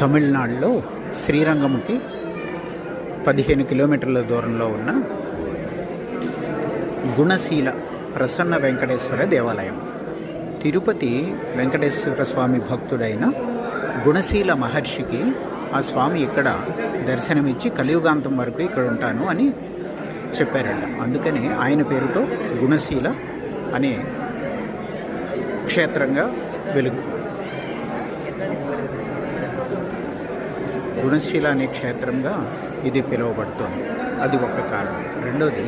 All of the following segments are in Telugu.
తమిళనాడులో శ్రీరంగంకి 15 కిలోమీటర్ల దూరంలో ఉన్న గుణశీల ప్రసన్న వెంకటేశ్వర దేవాలయం. తిరుపతి వెంకటేశ్వర స్వామి భక్తుడైన గుణశీల మహర్షికి ఆ స్వామి ఇక్కడ దర్శనమిచ్చి కలియుగాంతం వరకు ఇక్కడ ఉంటాను అని చెప్పారట. అందుకని ఆయన పేరుతో గుణశీల అనే క్షేత్రంగా గుణశీల అనే క్షేత్రంగా ఇది పిలువబడుతుంది. అది ఒక కారణం. రెండోది,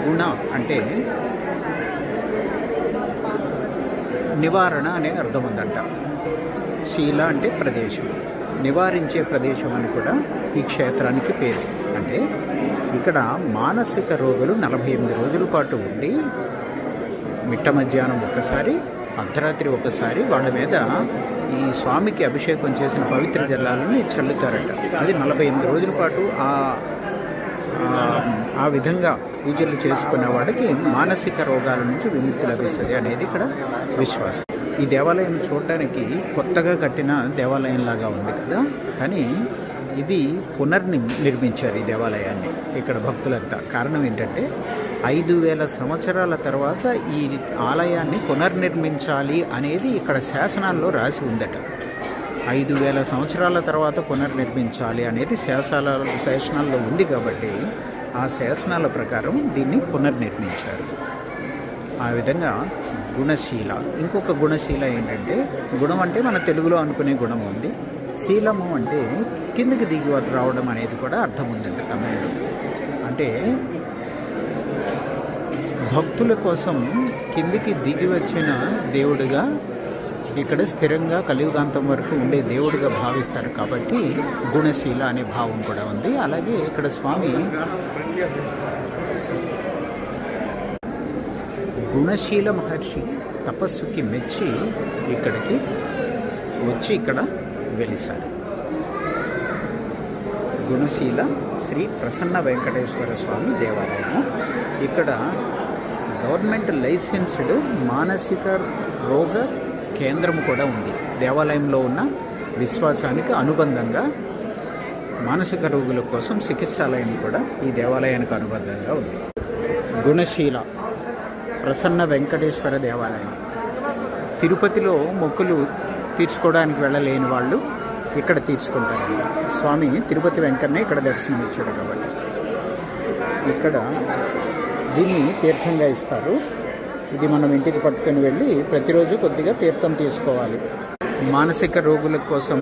గుణ అంటే నివారణ అనే అర్థం ఉందంట. శీల అంటే ప్రదేశం, నివారించే ప్రదేశం అని కూడా ఈ క్షేత్రానికి పేరు. అంటే ఇక్కడ మానసిక రోగులు 48 రోజుల పాటు ఉండి మిట్ట మధ్యాహ్నం ఒకసారి, అర్ధరాత్రి ఒకసారి వాళ్ళ మీద ఈ స్వామికి అభిషేకం చేసిన పవిత్ర జలాలను చల్లుతారట. అది 48 రోజుల పాటు ఆ విధంగా పూజలు చేసుకునే వాడికి మానసిక రోగాల నుంచి విముక్తి లభిస్తుంది అనేది ఇక్కడ విశ్వాసం. ఈ దేవాలయం చూడడానికి కొత్తగా కట్టిన దేవాలయంలాగా ఉంది కదా, కానీ ఇది పునర్నిర్మించారు ఈ దేవాలయాన్ని ఇక్కడ భక్తులంతా. కారణం ఏంటంటే 5000 సంవత్సరాల తర్వాత ఈ ఆలయాన్ని పునర్నిర్మించాలి అనేది ఇక్కడ శాసనాల్లో రాసి ఉందట. 5000 సంవత్సరాల తర్వాత పునర్నిర్మించాలి అనేది శాసనాల్లో ఉంది కాబట్టి ఆ శాసనాల ప్రకారం దీన్ని పునర్నిర్మించారు. ఆ విధంగా గుణశీల. ఇంకొక గుణశీల ఏంటంటే, గుణం అంటే మన తెలుగులో అనుకునే గుణం ఉంది, శీలము అంటే కిందకి దిగి రావడం అనేది కూడా అర్థం ఉందండి తమిళలో. అంటే భక్తుల కోసం కిందికి దిగి వచ్చిన దేవుడిగా ఇక్కడ స్థిరంగా కలియుగాంతం వరకు ఉండే దేవుడిగా భావిస్తారు కాబట్టి గుణశీల అనే భావం కూడా ఉంది. అలాగే ఇక్కడ స్వామి గుణశీల మహర్షి తపస్సుకి మెచ్చి ఇక్కడికి వచ్చి ఇక్కడ వెలిశారు. గుణశీల శ్రీ ప్రసన్న వెంకటేశ్వర స్వామి దేవాలయం. ఇక్కడ గవర్నమెంట్ లైసెన్స్డ్ మానసిక రోగ కేంద్రం కూడా ఉంది. దేవాలయంలో ఉన్న విశ్వాసానికి అనుబంధంగా మానసిక రోగుల కోసం చికిత్సాలయం కూడా ఈ దేవాలయానికి అనుబంధంగా ఉంది. గుణశీల ప్రసన్న వెంకటేశ్వర దేవాలయం. తిరుపతిలో మొక్కులు తీర్చుకోవడానికి వెళ్ళలేని వాళ్ళు ఇక్కడ తీర్చుకుంటారు. స్వామి తిరుపతి వెంకన్నే ఇక్కడ దర్శనం ఇచ్చాడు కాబట్టి ఇక్కడ దీన్ని తీర్థంగా ఇస్తారు. ఇది మనం ఇంటికి పట్టుకొని వెళ్ళి ప్రతిరోజు కొద్దిగా తీర్థం తీసుకోవాలి. మానసిక రోగుల కోసం